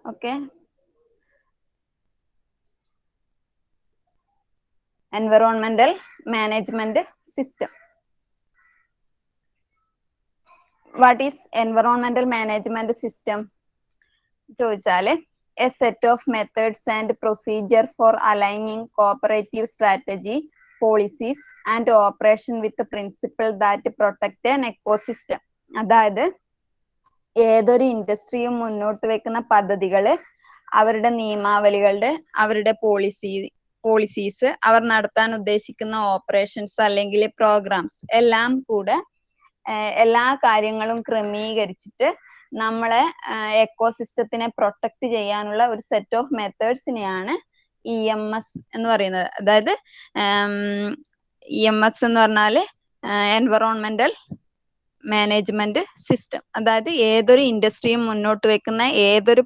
Okay. Environmental management system. What is environmental management system? ചോദിച്ചാല് a set of methods and procedure for aligning cooperative strategy, policies and operation with the principle that protect an ecosystem. അതായത് ഏതൊരു ഇൻഡസ്ട്രിയും മുന്നോട്ട് വെക്കുന്ന പദ്ധതികള്, അവരുടെ നിയമാവലികളുടെ, അവരുടെ policies, അവർ നടത്താൻ ഉദ്ദേശിക്കുന്ന ഓപ്പറേഷൻസ് അല്ലെങ്കിൽ പ്രോഗ്രാംസ് എല്ലാം കൂടെ എല്ലാ കാര്യങ്ങളും ക്രമീകരിച്ചിട്ട് നമ്മളെ എക്കോസിസ്റ്റത്തിനെ പ്രൊട്ടക്ട് ചെയ്യാനുള്ള ഒരു സെറ്റ് ഓഫ് മെത്തേഡ്സിനെയാണ് EMS എന്ന് പറയുന്നത്. അതായത് EMS എന്ന് പറഞ്ഞാല് എൻവറോൺമെന്റൽ മാനേജ്മെന്റ് സിസ്റ്റം. അതായത് ഏതൊരു ഇൻഡസ്ട്രിയും മുന്നോട്ട് വെക്കുന്ന ഏതൊരു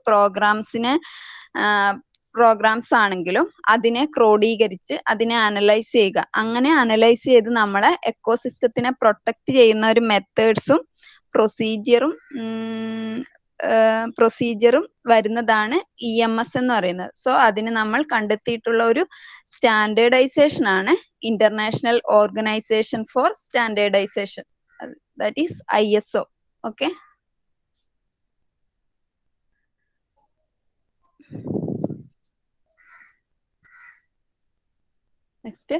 പ്രോഗ്രാംസ് ആണെങ്കിലും അതിനെ ക്രോഡീകരിച്ച് അതിനെ അനലൈസ് ചെയ്യുക. അങ്ങനെ അനലൈസ് ചെയ്ത് നമ്മളെ എക്കോസിസ്റ്റത്തിനെ പ്രൊട്ടക്ട് ചെയ്യുന്ന ഒരു മെത്തേഡ്സും പ്രൊസീജിയറും വരുന്നതാണ് EMS എന്ന് പറയുന്നത്. സോ അതിന് നമ്മൾ കണ്ടെത്തിയിട്ടുള്ള ഒരു സ്റ്റാൻഡേർഡൈസേഷൻ ആണ് international organization for standardization, that is ISO. Okay. Next,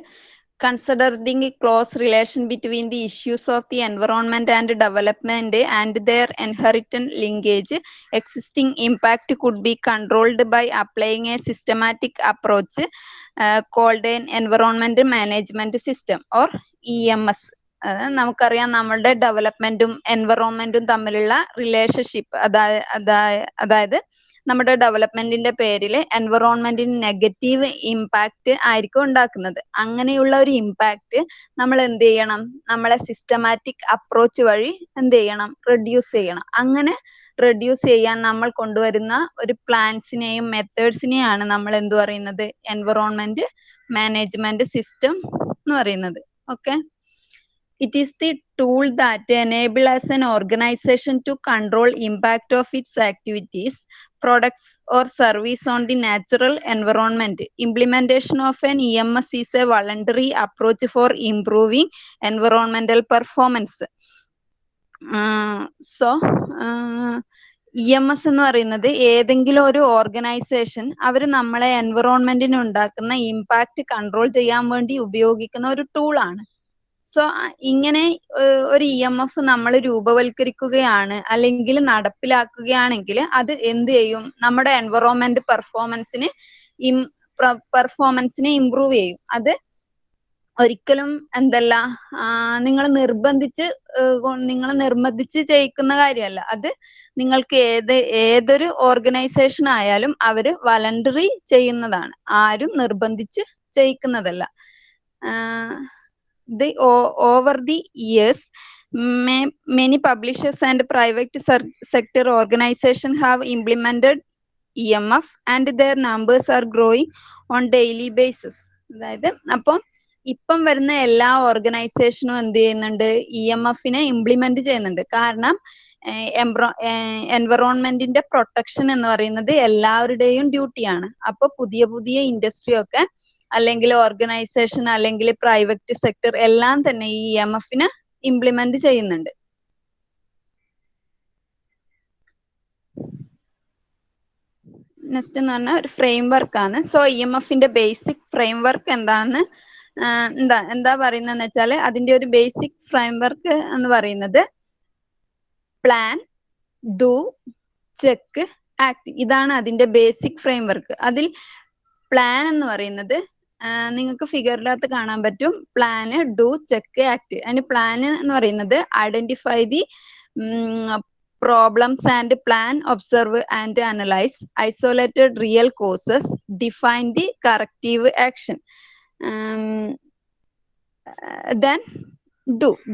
considering a close relation between the issues of the environment and development and their inherent linkage, existing impact could be controlled by applying a systematic approach called an environment management system or EMS. നമുക്കറിയാം നമ്മളുടെ ഡെവലപ്മെന്റും എൻവറോൺമെന്റും തമ്മിലുള്ള relationship, അതായത് നമ്മുടെ ഡെവലപ്മെന്റിന്റെ പേരിൽ എൻവറോൺമെന്റിന് negative impact ആയിരിക്കും ഉണ്ടാക്കുന്നത്. അങ്ങനെയുള്ള ഒരു ഇമ്പാക്റ്റ് നമ്മൾ എന്ത് ചെയ്യണം? നമ്മളെ സിസ്റ്റമാറ്റിക് അപ്രോച്ച് വഴി എന്ത് ചെയ്യണം? റെഡ്യൂസ് ചെയ്യണം. അങ്ങനെ റെഡ്യൂസ് ചെയ്യാൻ നമ്മൾ കൊണ്ടുവരുന്ന ഒരു പ്ലാൻസിനെയും മെത്തേഡ്സിനെയാണ് നമ്മൾ എന്ത് പറയുന്നത്? എൻവറോൺമെന്റ് മാനേജ്മെന്റ് സിസ്റ്റം എന്ന് പറയുന്നത്. Okay. It is the tool that enables as an organization to control impact of its activities, products or service on the natural environment. Implementation of an EMS is a voluntary approach for improving environmental performance. EMS എന്ന് പറയുന്നത് ഏതെങ്കിലും ഒരു organisation അവർ നമ്മളെ എൻവറോൺമെന്റിന് ഉണ്ടാക്കുന്ന impact control ചെയ്യാൻ വേണ്ടി ഉപയോഗിക്കുന്ന ഒരു ടൂളാണ്. സോ ഇങ്ങനെ ഒരു EMF നമ്മൾ രൂപവൽക്കരിക്കുകയാണ് അല്ലെങ്കിൽ നടപ്പിലാക്കുകയാണെങ്കിൽ അത് എന്ത് ചെയ്യും? നമ്മുടെ എൻവറോൺമെന്റ് പെർഫോമൻസിനെ ഇംപ്രൂവ് ചെയ്യും. അത് ഒരിക്കലും എന്തല്ല നിങ്ങൾ നിർബന്ധിച്ച് ചെയ്യിക്കുന്ന കാര്യമല്ല. അത് നിങ്ങൾക്ക് ഏതൊരു ഓർഗനൈസേഷൻ ആയാലും അവര് വളണ്ടറി ചെയ്യുന്നതാണ്, ആരും നിർബന്ധിച്ച് ചെയ്യിക്കുന്നതല്ല. Over the years, many publishers and private sector organizations have implemented EMF and their numbers are growing on daily basis. അതായത് അപ്പം ഇപ്പം വരുന്ന എല്ലാ ഓർഗനൈസേഷനും എന്ത് ചെയ്യുന്നുണ്ട്? EMFനെ ഇംപ്ലിമെന്റ് ചെയ്യുന്നുണ്ട്. കാരണം എൻവറോൺമെന്റിന്റെ പ്രൊട്ടക്ഷൻ എന്ന് പറയുന്നത് എല്ലാവരുടെയും ഡ്യൂട്ടിയാണ്. അപ്പൊ പുതിയ ഇൻഡസ്ട്രി ഒക്കെ അല്ലെങ്കിൽ ഓർഗനൈസേഷൻ അല്ലെങ്കിൽ പ്രൈവറ്റ് സെക്ടർ എല്ലാം തന്നെ ഈ EMFനെ ഇംപ്ലിമെന്റ് ചെയ്യുന്നുണ്ട്. നെക്സ്റ്റ് എന്ന് പറഞ്ഞാൽ ഒരു ഫ്രെയിം വർക്ക് ആണ്. സോ EMFന്റെ ബേസിക് ഫ്രെയിം വർക്ക് എന്താ പറയുന്നതെന്ന് വെച്ചാൽ അതിന്റെ ഒരു ബേസിക് ഫ്രെയിം വർക്ക് എന്ന് പറയുന്നത് പ്ലാൻ, ഡു, ചെക്ക്, ആക്ട്. ഇതാണ് അതിന്റെ ബേസിക് ഫ്രെയിം വർക്ക്. അതിൽ പ്ലാൻ എന്ന് പറയുന്നത് നിങ്ങൾക്ക് ഫിഗറിനകത്ത് കാണാൻ പറ്റും. Plan, do, check, act. അതിന് പ്ലാന് എന്ന് പറയുന്നത് identify the problems and plan, observe and analyse isolated real causes, define the corrective action. Then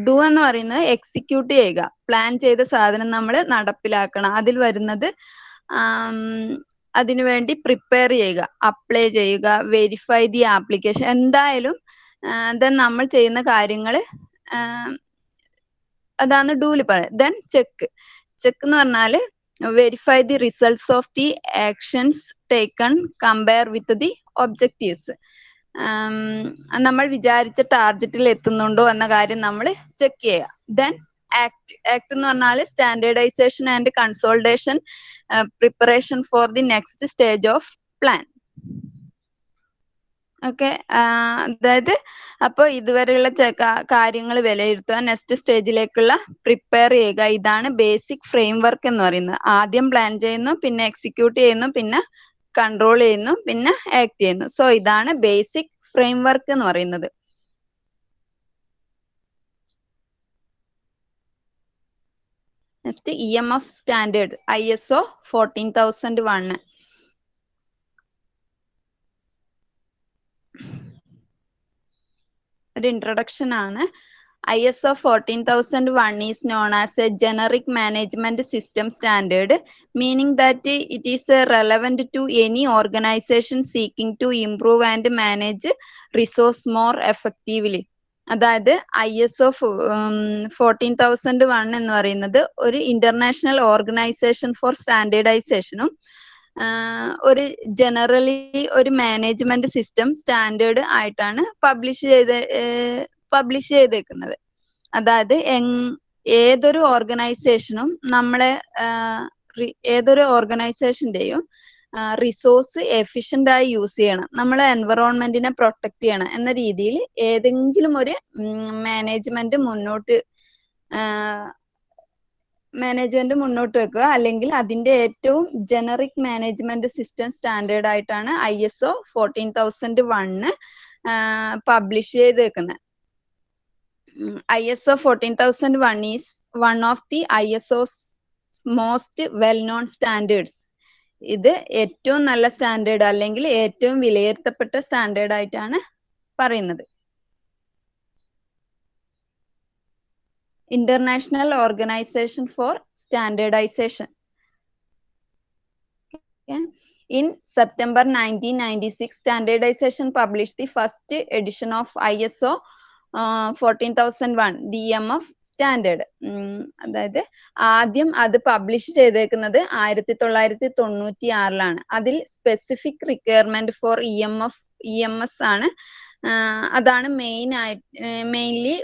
do എന്ന് പറയുന്നത് എക്സിക്യൂട്ട് ചെയ്യുക. പ്ലാൻ ചെയ്ത സാധനം നമ്മൾ നടപ്പിലാക്കണം. അതിൽ വരുന്നത് അതിനുവേണ്ടി പ്രിപ്പയർ ചെയ്യുക, അപ്ലൈ ചെയ്യുക, വെരിഫൈ ദി ആപ്ലിക്കേഷൻ. എന്തായാലും ദെൻ നമ്മൾ ചെയ്യുന്ന കാര്യങ്ങൾ അതാണ് ഡൂല് പറയുന്നത്. ദെൻ ചെക്ക് എന്ന് പറഞ്ഞാൽ verify the results of the actions taken, compare with the objectives. നമ്മൾ വിചാരിച്ച ടാർഗറ്റിൽ എത്തുന്നുണ്ടോ എന്ന കാര്യം നമ്മൾ ചെക്ക് ചെയ്യുക. ദെൻ ആക്ട് എന്ന് പറഞ്ഞാൽ standardisation and consultation, preparation for the next stage of plan. Okay, അതായത് അപ്പോൾ ഇതുവരെയുള്ള കാര്യങ്ങൾ വിലയിരുത്തുക, നെക്സ്റ്റ് സ്റ്റേജിലേക്കുള്ള പ്രിപ്പയർ ചെയ്യുക. ഇതാണ് ബേസിക് ഫ്രെയിം വർക്ക് എന്ന് പറയുന്നത്. ആദ്യം പ്ലാൻ ചെയ്യുന്നു, പിന്നെ എക്സിക്യൂട്ട് ചെയ്യുന്നു, പിന്നെ കൺട്രോൾ ചെയ്യുന്നു, പിന്നെ ആക്ട് ചെയ്യുന്നു. സോ ഇതാണ് ബേസിക് ഫ്രെയിം വർക്ക് എന്ന് പറയുന്നത്. Next EMF standard ISO 14001. ഒരു ഇൻട്രൊഡക്ഷൻ ആണ്. ISO 14001 is known as a generic management system standard, meaning that it is relevant to any organization seeking to improve and manage resource more effectively. അതായത് ISO 14001 എന്ന് പറയുന്നത് ഒരു international organization four സ്റ്റാൻഡേർഡൈസേഷനും ഒരു generally ഒരു management system standard ആയിട്ടാണ് publish ചെയ്തേക്കുന്നത്. അതായത് ഏതൊരു ഓർഗനൈസേഷനും ഏതൊരു ഓർഗനൈസേഷന്റെയും റിസോഴ്സ് എഫിഷ്യന്റ് ആയി യൂസ് ചെയ്യണം, നമ്മളെ എൻവറോൺമെന്റിനെ പ്രൊട്ടക്ട് ചെയ്യണം എന്ന രീതിയിൽ ഏതെങ്കിലും ഒരു മാനേജ്മെന്റ് മുന്നോട്ട് വെക്കുക, അല്ലെങ്കിൽ അതിന്റെ ഏറ്റവും ജനറിക് മാനേജ്മെന്റ് സിസ്റ്റം സ്റ്റാൻഡേർഡ് ആയിട്ടാണ് ISO 14001 പബ്ലിഷ് ചെയ്തേക്കുന്നത്. ISO 14001 is one of the ISO's most well-known standards. ഇത് ഏറ്റവും നല്ല സ്റ്റാൻഡേർഡ് അല്ലെങ്കിൽ ഏറ്റവും വിലയിരുത്തപ്പെട്ട സ്റ്റാൻഡേർഡ് ആയിട്ടാണ് പറയുന്നത്. International Organization for Standardization. Okay. In September 1996, Standardization published the first edition of ISO 14001, the EMF standard. അതായത് ആദ്യം അത് പബ്ലിഷ് ചെയ്തേക്കുന്നത് 1996 അതിൽ സ്പെസിഫിക് റിക്വയർമെന്റ് ഫോർ EMS ആണ്. അതാണ് മെയിൻലി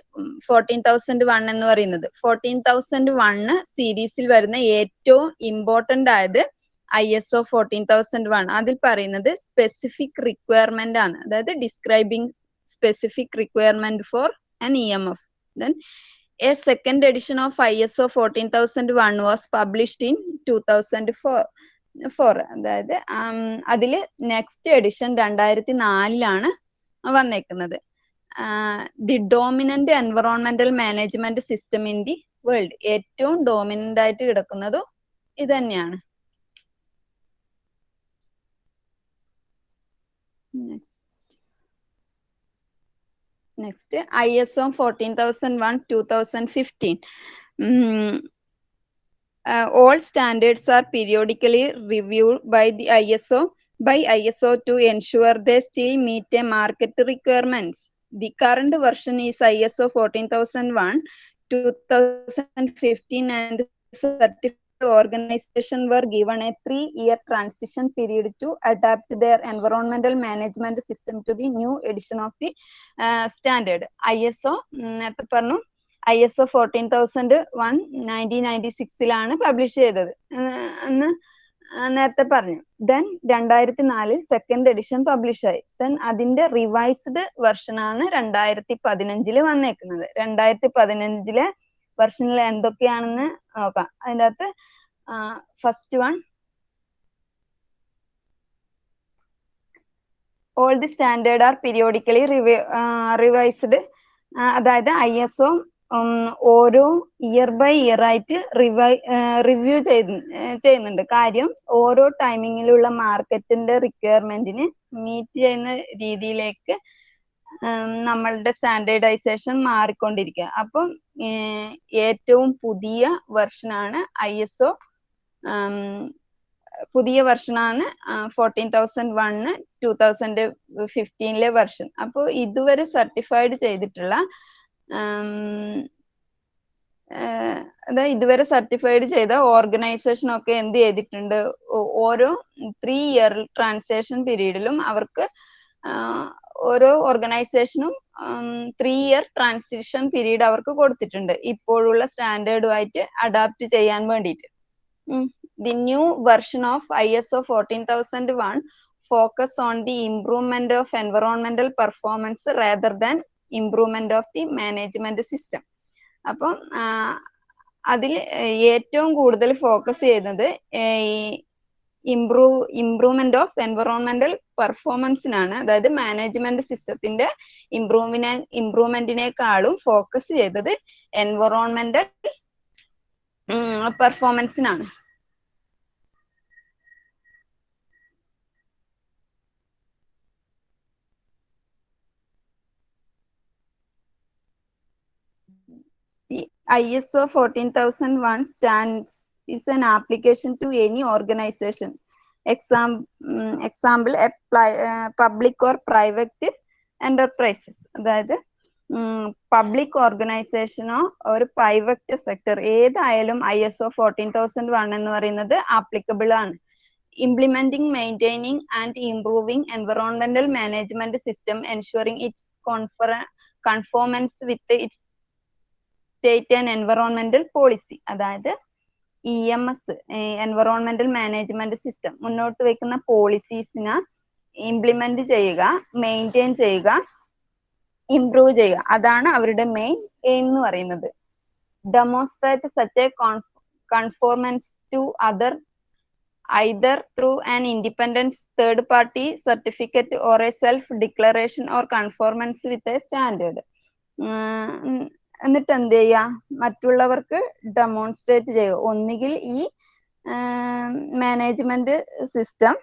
14001 എന്ന് പറയുന്നത്. 14001 സീരീസിൽ വരുന്ന ഏറ്റവും ഇമ്പോർട്ടന്റ് ആയത് ISO 14001. അതിൽ പറയുന്നത് സ്പെസിഫിക് റിക്വയർമെന്റ് ആണ്, അതായത് describing specific requirement for an EMF. Then a second edition of ISO 14001 was published in 2004. അതായത് അതില് നെക്സ്റ്റ് എഡിഷൻ 2004 വന്നേക്കുന്നത്. The dominant environmental management system in the world, ഏറ്റവും ഡോമിനന്റ് ആയിട്ട് കിടക്കുന്നതും ഇത് തന്നെയാണ്. Next, ISO 14001 2015. All standards are periodically reviewed by the ISO to ensure they still meet a market requirements. The current version is ISO 14001 2015, and certified organization were given a 3-year transition period to adapt their environmental management system to the new edition of the standard. ISO നേരത്തെ പറഞ്ഞു ISO 14001 1996 publish ചെയ്തത് എന്ന് നേരത്തെ പറഞ്ഞു. Then 2004 second edition publish ആയി. Then അതിന്റെ revised version ആണ് 2015 വന്നേക്കുന്നത്. 2015 വെർഷനിൽ എന്തൊക്കെയാണെന്ന് നോക്കാം. അതിൻ്റെ അകത്ത് first one, all the standard are periodically revised. അതായത് ISO ഓരോ ഇയർ ബൈ ഇയർ ആയിട്ട് റിവ്യൂ ചെയ്യുന്നുണ്ട്. കാര്യം ഓരോ ടൈമിങ്ങിലുള്ള മാർക്കറ്റിന്റെ റിക്വയർമെന്റിന് മീറ്റ് ചെയ്യുന്ന രീതിയിലേക്ക് നമ്മളുടെ സ്റ്റാൻഡേർഡൈസേഷൻ മാറിക്കൊണ്ടിരിക്കുക. അപ്പം ഏറ്റവും പുതിയ വെർഷനാണ് ISO, പുതിയ വെർഷനാണ് 14001 2015 വെർഷൻ. അപ്പോൾ ഇതുവരെ സർട്ടിഫൈഡ് ചെയ്തിട്ടുള്ള അതായത് ഇതുവരെ സർട്ടിഫൈഡ് ചെയ്ത ഓർഗനൈസേഷൻ ഒക്കെ എന്ത് ചെയ്തിട്ടുണ്ട്, ഓരോ 3 ഇയർ ട്രാൻസാക്ഷൻ പീരീഡിലും അവർക്ക് ഓരോ ഓർഗനൈസേഷനും 3 ഇയർ ട്രാൻസിഷൻ പീരീഡ് അവർക്ക് കൊടുത്തിട്ടുണ്ട് ഇപ്പോഴുള്ള സ്റ്റാൻഡേർഡുമായിട്ട് അഡാപ്റ്റ് ചെയ്യാൻ വേണ്ടിയിട്ട്. The new version of ISO 14001 focus on the improvement of environmental performance rather than improvement of the management system. അപ്പം അതിൽ ഏറ്റവും കൂടുതൽ ഫോക്കസ് ചെയ്യുന്നത് ഇംപ്രൂവ്മെന്റ് ഓഫ് എൻവറോൺമെന്റൽ പെർഫോമൻസിനാണ്. അതായത് മാനേജ്മെന്റ് സിസ്റ്റത്തിന്റെ ഇംപ്രൂവ്മെന്റിനേക്കാളും ഫോക്കസ് ചെയ്തത് environmental പെർഫോമൻസിനാണ്. The ISO 14001 stands is an application to any organization. Example, public or private enterprises. അതായത് public ഓർഗനൈസേഷനോ ഒരു പ്രൈവറ്റ് സെക്ടർ ഏതായാലും ISO 14001 എന്ന് പറയുന്നത് ആപ്ലിക്കബിൾ ആണ്. Implementing, maintaining and improving environmental management system, ensuring its conformance with its state and environmental policy. അതായത് EMS environmental management system മുന്നോട്ട് വെക്കുന്ന പോളിസീസിനെ ഇംപ്ലിമെന്റ് ചെയ്യുക, മെയിൻറ്റെയിൻ ചെയ്യുക, ഇംപ്രൂവ് ചെയ്യുക. അതാണ് അവരുടെ മെയിൻ എയിം എന്ന് പറയുന്നത്. Demonstrate such a conformance to other either through an independent third party certificate or a self declaration or conformance with a standard. എന്നിട്ട് എന്ത് ചെയ്യുക, മറ്റുള്ളവർക്ക് ഡെമോൺസ്ട്രേറ്റ് ചെയ്യുക. ഒന്നുകിൽ ഈ management system,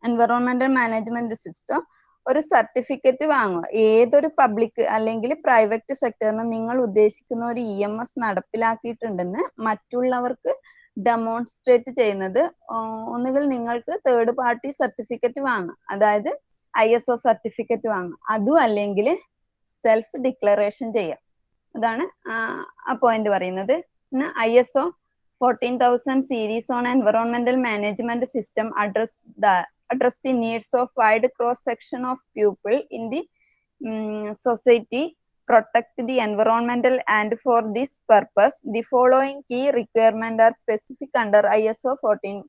environmental management system ഒരു സർട്ടിഫിക്കറ്റ് വാങ്ങുക. ഏതൊരു പബ്ലിക് അല്ലെങ്കിൽ പ്രൈവറ്റ് സെക്ടറിന് നിങ്ങൾ ഉദ്ദേശിക്കുന്ന ഒരു EMS നടപ്പിലാക്കിയിട്ടുണ്ടെന്ന് മറ്റുള്ളവർക്ക് ഡെമോൺസ്ട്രേറ്റ് ചെയ്യുന്നത്. ഒന്നുകിൽ നിങ്ങൾക്ക് തേർഡ് പാർട്ടി സർട്ടിഫിക്കറ്റ് വാങ്ങാം, അതായത് ISO സർട്ടിഫിക്കറ്റ് വാങ്ങാം. അതും അല്ലെങ്കിൽ സെൽഫ് ഡിക്ലറേഷൻ ചെയ്യാം. അതാണ് ആ പോയിന്റ് പറയുന്നത്. ISO 14000 series on environmental management system address the needs of wide cross section of people in the society, protect the environmental, and for this purpose the following key requirements are specific under ISO 14.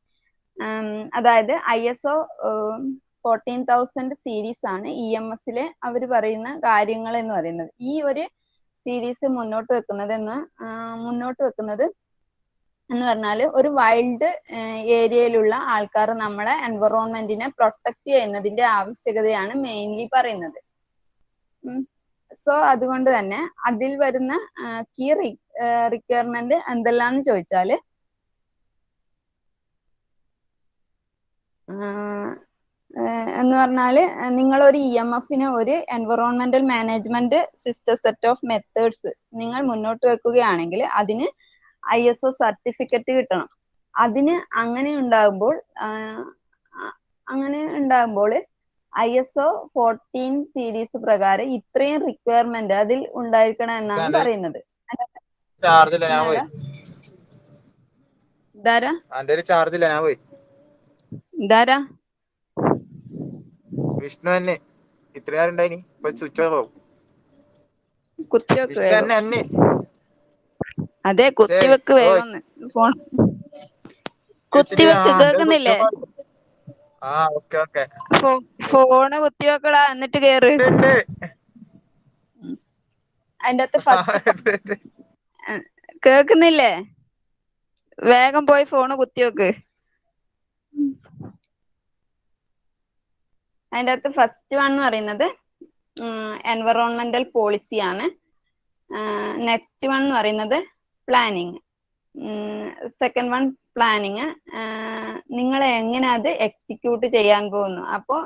അതായത് ISO 14000 series ആണ് EMSലെ അവർ പറയുന്ന കാര്യങ്ങൾ എന്ന് പറയുന്നത്. ഈ ഒരു series മുന്നോട്ട് വെക്കുന്നത് എന്ന് പറഞ്ഞാൽ ഒരു വൈൽഡ് ഏരിയയിലുള്ള ആൾക്കാർ നമ്മളെ എൻവറോൺമെന്റിനെ പ്രൊട്ടക്ട് ചെയ്യുന്നതിന്റെ ആവശ്യകതയാണ് മെയിൻലി പറയുന്നത്. സോ അതുകൊണ്ട് തന്നെ അതിൽ വരുന്ന കീ റിക്വയർമെന്റ് എന്തെല്ലാന്ന് ചോദിച്ചാല് എന്ന് പറഞ്ഞാല് നിങ്ങളൊരു EMFന് ഒരു environmental management system set of methods നിങ്ങൾ മുന്നോട്ട് വെക്കുകയാണെങ്കിൽ അതിന് ISO സർട്ടിഫിക്കറ്റ് കിട്ടണം. അതിന് അങ്ങനെ ഉണ്ടാകുമ്പോൾ ISO 14 സീരീസ് പ്രകാരം ഇത്രയും റിക്വയർമെന്റ് അതിൽ ഉണ്ടായിരിക്കണം എന്നാണ് പറയുന്നത്. വിഷ്ണു തന്നെ ഇത്രയാരുണ്ടായിനി സ്വിച്ച് ഓഫ് ആവും. അതെ, കുത്തിവെക്ക് വേഗം. കുത്തിവെക്ക്, കേൾക്കുന്നില്ലേ? ഫോണ് കുത്തിവെക്കടാ, എന്നിട്ട് കേറ്. അതിന്റെ അകത്ത് ഫസ്റ്റ് കേൾക്കുന്നില്ലേ? വേഗം പോയി ഫോണ് കുത്തിവെക്ക്. അതിന്റെ അകത്ത് ഫസ്റ്റ് വൺ എന്ന് പറയുന്നത് എൻവറോൺമെന്റൽ പോളിസിയാണ്. നെക്സ്റ്റ് വൺ എന്ന് പറയുന്നത് പ്ലാനിങ്. സെക്കൻഡ് വൺ പ്ലാനിങ്, നിങ്ങൾ എങ്ങനെ അത് എക്സിക്യൂട്ട് ചെയ്യാൻ പോകുന്നു. അപ്പോൾ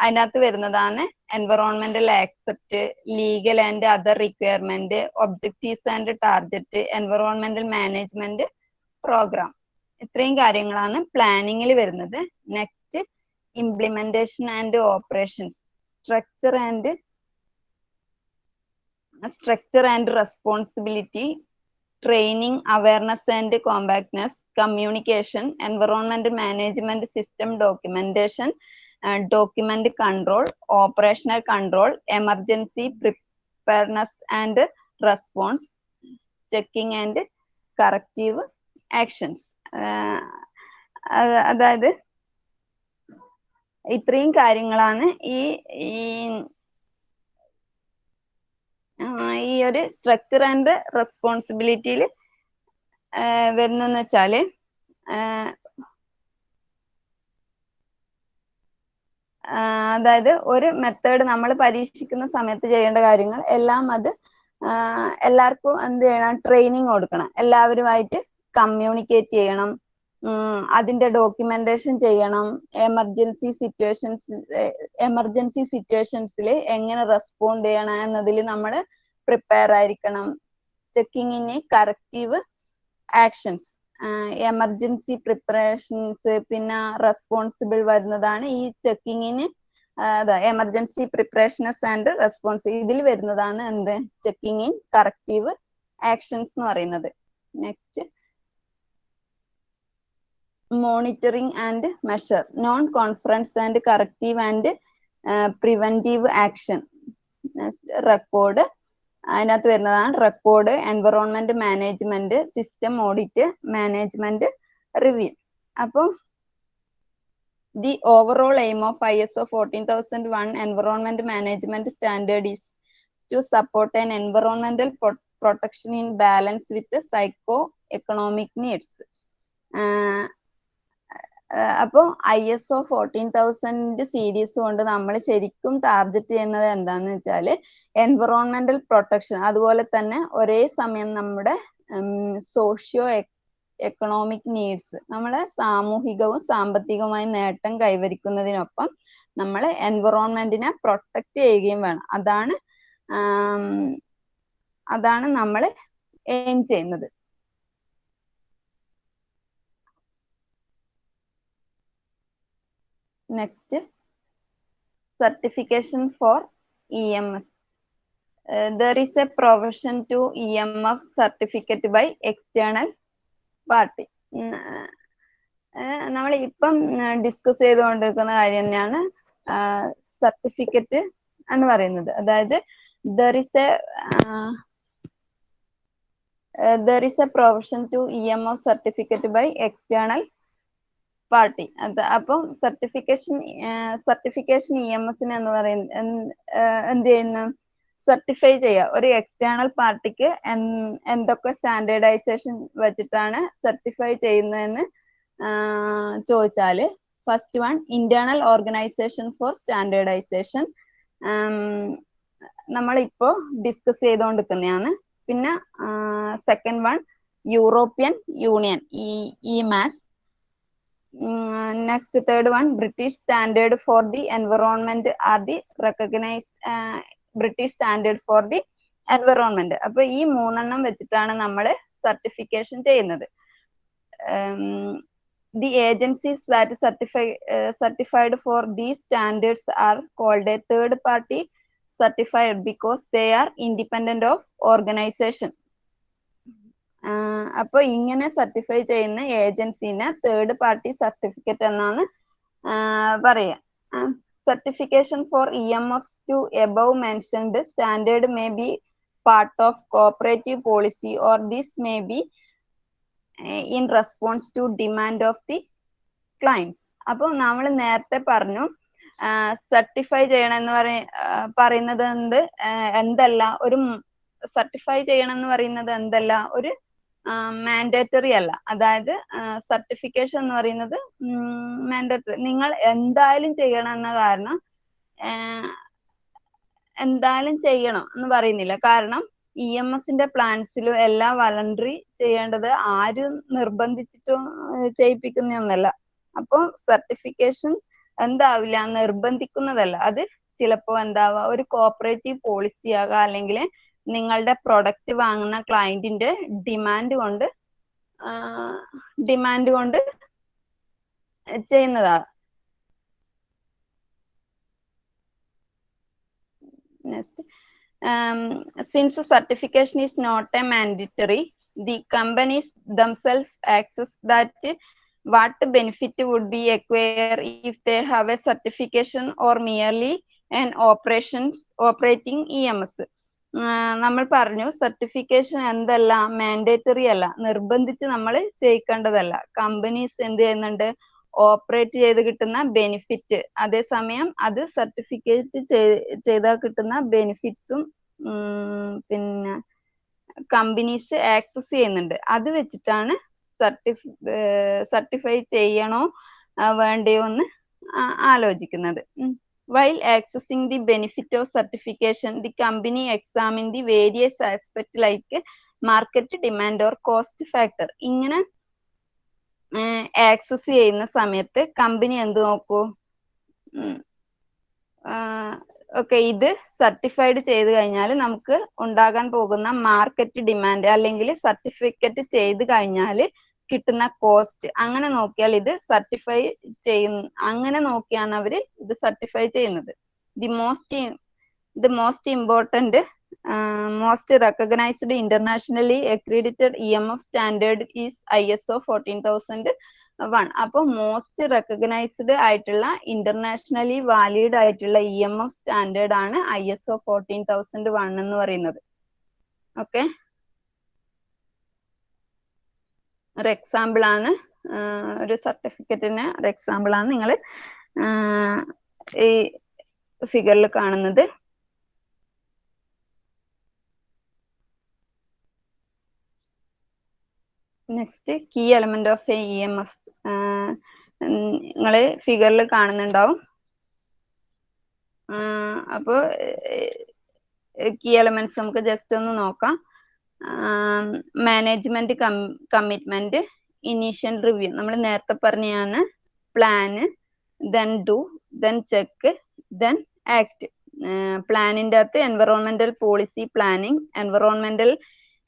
അതിനകത്ത് വരുന്നതാണ് environmental aspect, legal and other requirement, objectives and target, environmental management program. ഇത്രയും കാര്യങ്ങളാണ് പ്ലാനിങ്ങിൽ വരുന്നത്. Next implementation and operations, structure and structure and responsibility, training, awareness and compactness, communication, environment management system documentation, document control, operational control, emergency preparedness and response, checking and corrective actions. അതായത് ഇത്രയും കാര്യങ്ങളാണ് ഈ ഒരു structure and റെസ്പോൺസിബിലിറ്റിയിൽ വരുന്നെന്ന് വെച്ചാല് അതായത് ഒരു method നമ്മൾ പരീക്ഷിക്കുന്ന സമയത്ത് ചെയ്യേണ്ട കാര്യങ്ങൾ എല്ലാം അത് എല്ലാവർക്കും എന്ത് ചെയ്യണം, ട്രെയിനിങ് കൊടുക്കണം, എല്ലാവരുമായിട്ട് കമ്മ്യൂണിക്കേറ്റ് ചെയ്യണം, അതിന്റെ ഡോക്യുമെന്റേഷൻ ചെയ്യണം, എമർജൻസി സിറ്റുവേഷൻസിൽ എങ്ങനെ റെസ്പോണ്ട് ചെയ്യണം എന്നതിൽ നമ്മൾ പ്രിപ്പയർ ആയിരിക്കണം. ചെക്കിങ്ങിന് കറക്റ്റീവ് ആക്ഷൻസ്, എമർജൻസി പ്രിപ്പറേഷൻസ്, പിന്നെ റെസ്പോൺസിബിൾ വരുന്നതാണ് ഈ ചെക്കിങ്ങിന്. എമർജൻസി പ്രിപ്പറേഷൻസ് ആൻഡ് റെസ്പോൺസ് ഇതിൽ വരുന്നതാണ് എന്ത്, ചെക്കിങ് ഇൻ കറക്റ്റീവ് ആക്ഷൻസ് എന്ന് പറയുന്നത്. Next, monitoring and measure, non conference and corrective and preventive action. Record, അതിനകത്ത് വരുന്നതാണ് record, environment management, system audit, management review. അപ്പോൾ the overall aim of ISO 14001 environment management standard is to support an environmental protection in balance with the psycho-economic needs. അപ്പോൾ ISO 14000 series കൊണ്ട് നമ്മൾ ശരിക്കും target ചെയ്യുന്നത് എന്താണെന്ന് വെച്ചാൽ എൻവറോൺമെന്റൽ പ്രൊട്ടക്ഷൻ, അതുപോലെ തന്നെ ഒരേ സമയം നമ്മുടെ സോഷ്യോ എക്കണോമിക് നീഡ്സ്, നമ്മളെ സാമൂഹികവും സാമ്പത്തികവുമായ നേട്ടം കൈവരിക്കുന്നതിനൊപ്പം നമ്മൾ എൻവറോൺമെന്റിനെ പ്രൊട്ടക്ട് ചെയ്യുകയും വേണം. അതാണ് നമ്മൾ എയിം ചെയ്യുന്നത്. Next, certification for EMS. There is a provision to EMF certificate by external party. നമ്മൾ ഇപ്പം ഡിസ്കസ് ചെയ്തുകൊണ്ടിരിക്കുന്ന കാര്യം തന്നെയാണ് സർട്ടിഫിക്കറ്റ് എന്ന് പറയുന്നത്. അതായത് there is a provision to EMF certificate by external party. അപ്പം സർട്ടിഫിക്കേഷൻ EMSന് എന്ന് പറയുന്നത് എന്ത് ചെയ്യുന്നു, സർട്ടിഫൈ ചെയ്യുക. ഒരു എക്സ്റ്റേണൽ പാർട്ടിക്ക് എന്തൊക്കെ സ്റ്റാൻഡേർഡൈസേഷൻ വെച്ചിട്ടാണ് സർട്ടിഫൈ ചെയ്യുന്നതെന്ന് ചോദിച്ചാല്, first one internal organization for standardization, നമ്മളിപ്പോ ഡിസ്കസ് ചെയ്തുകൊണ്ടിരിക്കുന്നതാണ്. പിന്നെ second one European union EMAS. Next, third one, British standard for the environment are the recognized British standard for the environment. അപ്പൊ ഈ മൂന്നെണ്ണം വെച്ചിട്ടാണ് നമ്മൾ സർട്ടിഫിക്കേഷൻ ചെയ്യുന്നത്. The agencies that certified for these standards are called a third party certified because they are independent of organization. അപ്പൊ ഇങ്ങനെ certify ചെയ്യുന്ന ഏജൻസിനെ third party certificate എന്നാണ് പറയുക. Certification for EMFs to above mentioned standard may be part of cooperative policy or this may be in response to demand of the clients. അപ്പോൾ നമ്മൾ നേരത്തെ പറഞ്ഞു certify ചെയ്യണം എന്ന് പറയുന്നത് എന്തല്ല, ഒരു സർട്ടിഫൈ ചെയ്യണം എന്ന് പറയുന്നത് എന്തല്ല, ഒരു മാൻഡേറ്ററി അല്ല. അതായത് സർട്ടിഫിക്കേഷൻ എന്ന് പറയുന്നത് മാൻഡേറ്ററി, നിങ്ങൾ എന്തായാലും ചെയ്യണം എന്ന കാരണം എന്തായാലും ചെയ്യണം എന്ന് പറയുന്നില്ല. കാരണം EMSന്റെ പ്ലാൻസിലും എല്ലാം വളണ്ടറി ചെയ്യേണ്ടത് ആരും നിർബന്ധിച്ചിട്ടും ചെയ്യിപ്പിക്കുന്നൊന്നല്ല. അപ്പോൾ സർട്ടിഫിക്കേഷൻ എന്താവില്ല, നിർബന്ധിക്കുന്നതല്ല. അത് ചിലപ്പോൾ എന്താവാ, ഒരു കോപ്പറേറ്റീവ് പോളിസി ആകാം, അല്ലെങ്കിൽ നിങ്ങളുടെ പ്രൊഡക്റ്റ് വാങ്ങുന്ന ക്ലയന്റിന്റെ ഡിമാൻഡ് കൊണ്ട് ചെയ്യുന്നതാ. Next, since certification is not a mandatory, the companies themselves access that what benefit would be acquired if they have a certification or merely an operating EMS. നമ്മൾ പറഞ്ഞു certification എന്തല്ല മാൻഡേറ്ററി അല്ല, നിർബന്ധിച്ച് നമ്മൾ ചെയ്യിക്കേണ്ടതല്ല. കമ്പനീസ് എന്ത് ചെയ്യുന്നുണ്ട്, ഓപ്പറേറ്റ് ചെയ്ത് കിട്ടുന്ന ബെനിഫിറ്റ്, അതേസമയം അത് സർട്ടിഫിക്കറ്റ് ചെയ്താൽ കിട്ടുന്ന ബെനിഫിറ്റ്സും പിന്നെ കമ്പനീസ് ആക്സസ് ചെയ്യുന്നുണ്ട്. അത് വെച്ചിട്ടാണ് സർട്ടിഫൈ ചെയ്യണോ വേണ്ടയോ എന്ന് ആലോചിക്കുന്നത്. While accessing the benefit of certification, the company examine the various aspects like market demand or cost factor. ഇങ്ങനെ ആക്സസ് ചെയ്യുന്ന സമയത്ത് കമ്പനി എന്ത് നോക്കൂ, ഓക്കെ ഇത് സർട്ടിഫൈഡ് ചെയ്ത് കഴിഞ്ഞാൽ നമുക്ക് ഉണ്ടാകാൻ പോകുന്ന മാർക്കറ്റ് ഡിമാൻഡ് അല്ലെങ്കിൽ സർട്ടിഫിക്കറ്റ് ചെയ്ത് കഴിഞ്ഞാൽ കിട്ടുന്ന കോസ്റ്റ്, അങ്ങനെ നോക്കിയാൽ ഇത് സർട്ടിഫൈ ചെയ്യുന്നു. അങ്ങനെ നോക്കിയാണ് അവർ ഇത് സർട്ടിഫൈ ചെയ്യുന്നത്. The most important most recognized internationally accredited EMF standard is ISO 14001. അപ്പോൾ മോസ്റ്റ് റെക്കഗ്നൈസ്ഡ് ആയിട്ടുള്ള ഇന്റർനാഷണലി വാലിഡ് ആയിട്ടുള്ള EMF സ്റ്റാൻഡേർഡ് ആണ് ISO 14001 എന്ന് പറയുന്നത്. ഓക്കെ, ഒരു എക്സാമ്പിൾ ആണ്, ഒരു സർട്ടിഫിക്കറ്റിന് ഒരു എക്സാമ്പിൾ ആണ് നിങ്ങൾ ഈ ഫിഗറിൽ കാണുന്നത്. Next key element of a EMS നിങ്ങൾ ഫിഗറിൽ കാണുന്നുണ്ടാവും. അപ്പോൾ കീ എലമെന്റ്സ് നമുക്ക് ജസ്റ്റ് ഒന്ന് നോക്കാം. മാനേജ്മെന്റ് കമ്മിറ്റ്മെന്റ്, ഇനീഷ്യൽ റിവ്യൂ, നമ്മൾ നേരത്തെ പറഞ്ഞാണ് plan, then do, then check, then act. പ്ലാനിൻ്റെ അകത്ത് environmental policy planning, environmental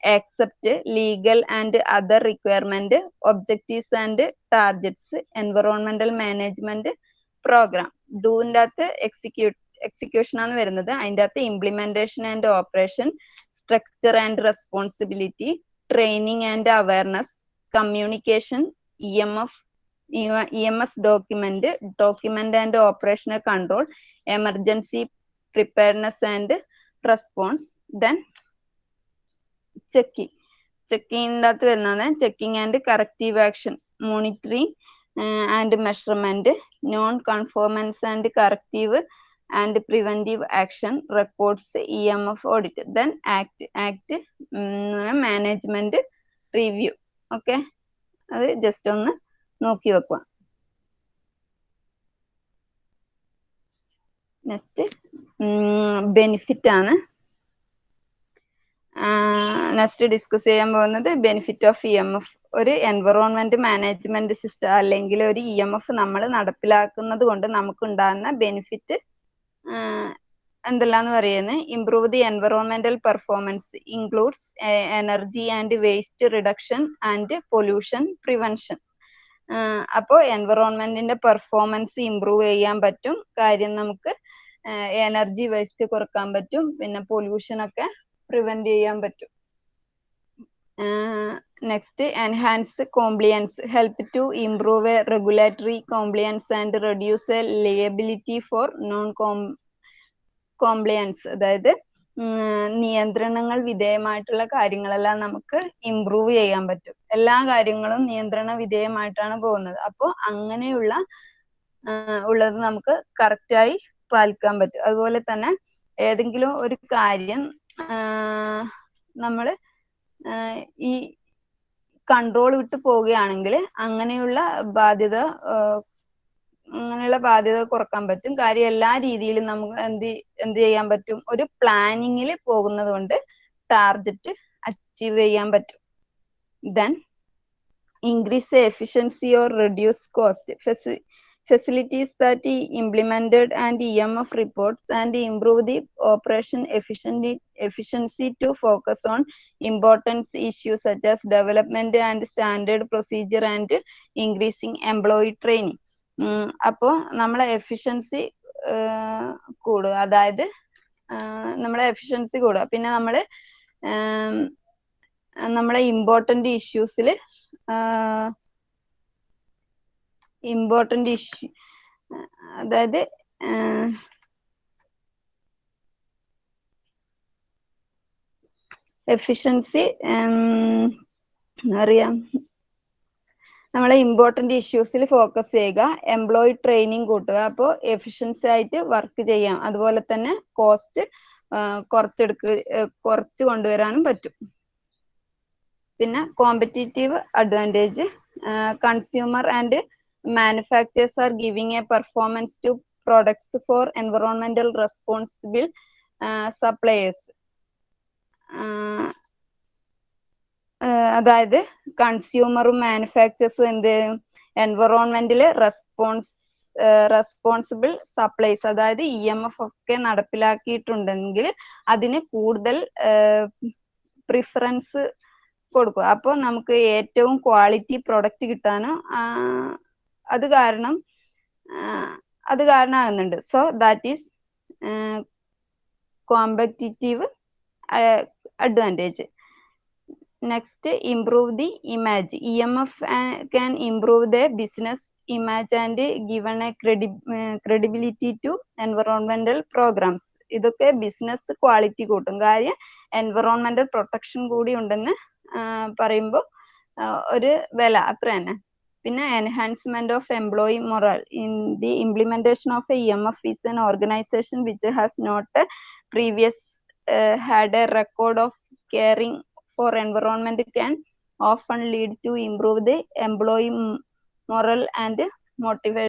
accept, legal and other requirement, objectives and targets, environmental management program. ഡൂവിൻ്റെ അകത്ത് എക്സിക്യൂഷൻ ആണ് വരുന്നത്. അതിൻ്റെ അകത്ത് implementation and operation, structure and responsibility, training and awareness, communication, EMS document and operational control, emergency preparedness and response, then ചെക്കിങ്ങിൻ്റെ അകത്ത് വരുന്നത് checking and corrective action, monitoring and measurement, non conformance and corrective and preventive action, records, EMF audit, then act management review. Okay, അത് just ഒന്ന് നോക്കി വെക്കുക. Next benefit ആണ്. Next discuss ചെയ്യാൻ പോകുന്നത് ബെനിഫിറ്റ് ഓഫ് EMF. ഒരു എൻവറോൺമെന്റ് മാനേജ്മെന്റ് സിസ്റ്റം അല്ലെങ്കിൽ ഒരു EMF നമ്മൾ നടപ്പിലാക്കുന്നത് കൊണ്ട് നമുക്കുണ്ടാകുന്ന ബെനിഫിറ്റ് എന്തെല്ലാന്ന് പറയുന്നത്, improve the environmental performance, includes energy and waste reduction and pollution prevention. അപ്പോൾ എൻവറോൺമെന്റിന്റെ പെർഫോമൻസ് ഇംപ്രൂവ് ചെയ്യാൻ പറ്റും, കാര്യം നമുക്ക് എനർജി വേസ്റ്റ് കുറക്കാൻ പറ്റും, പിന്നെ പൊല്യൂഷൻ ഒക്കെ പ്രിവെന്റ് ചെയ്യാൻ പറ്റും. Next enhance compliance, help to improve regulatory compliance and reduce liability for non compliance. അതായത് നിയന്ത്രണങ്ങൾ വിധേയമായിട്ടുള്ള കാര്യങ്ങളെല്ലാം നമുക്ക് ഇംപ്രൂവ് ചെയ്യാൻ പറ്റും. എല്ലാ കാര്യങ്ങളും നിയന്ത്രണ വിധേയമായിട്ടാണ് പോകുന്നത്. അപ്പോൾ അങ്ങനെയുള്ള ഉള്ളത് നമുക്ക് കറക്റ്റായി പാലിക്കാൻ പറ്റും. അതുപോലെ തന്നെ ഏതെങ്കിലും ഒരു കാര്യം നമ്മൾ ഈ കൺട്രോൾ വിട്ട് പോവുകയാണെങ്കിൽ അങ്ങനെയുള്ള ബാധ്യത കുറക്കാൻ പറ്റും. കാര്യം എല്ലാ രീതിയിലും നമുക്ക് എന്ത് ചെയ്യാൻ പറ്റും, ഒരു പ്ലാനിങ്ങിൽ പോകുന്നത് കൊണ്ട് ടാർഗറ്റ് അച്ചീവ് ചെയ്യാൻ പറ്റും. Then increase efficiency or reduce cost, facilities that implemented and EMF reports and improve the operation efficiency to focus on important issues such as development and standard procedure and increasing employee training. അപ്പോൾ നമ്മളെ efficiency കൂടുക, അതായത് നമ്മളെ efficiency കൂടുക. പിന്നെ നമ്മളെ important ഇഷ്യൂസിൽ അതായത് efficiency അറിയാം, നമ്മളെ ഇമ്പോർട്ടൻ്റ് ഇഷ്യൂസിൽ ഫോക്കസ് ചെയ്യുക, എംപ്ലോയി ട്രെയിനിങ് കൂട്ടുക, അപ്പോൾ എഫിഷ്യൻസി ആയിട്ട് വർക്ക് ചെയ്യാം. അതുപോലെ തന്നെ കോസ്റ്റ് കുറച്ച് കൊണ്ടുവരാനും പറ്റും. പിന്നെ competitive advantage, consumer and manufacturers are giving a performance to products for environmental responsible suppliers. അതായത് കൺസ്യൂമറും മാനുഫാക്ചേഴ്സും എൻവറോൺമെന്റിൽ റെസ്പോൺസിബിൾ സപ്ലൈസ്, അതായത് EMF ഒക്കെ നടപ്പിലാക്കിയിട്ടുണ്ടെങ്കിൽ അതിന് കൂടുതൽ പ്രിഫറൻസ് കൊടുക്കുക. അപ്പോൾ നമുക്ക് ഏറ്റവും ക്വാളിറ്റി പ്രൊഡക്റ്റ് കിട്ടാനും അത് കാരണമാകുന്നുണ്ട്. So that is competitive advantage. Next, improve the image. EMF can improve the business image and given a credibility to environmental programs. ഇതൊക്കെ ബിസിനസ് ക്വാളിറ്റി കൂട്ടും. കാര്യം എൻവറോൺമെന്റൽ പ്രൊട്ടക്ഷൻ കൂടി ഉണ്ടെന്ന് പറയുമ്പോൾ ഒരു വില അത്ര തന്നെ. പിന്നെ enhancement of employee moral. In the implementation of A EMF is an organization which has not previous had a record of caring for environment can often lead to improve the employee morale and motivation.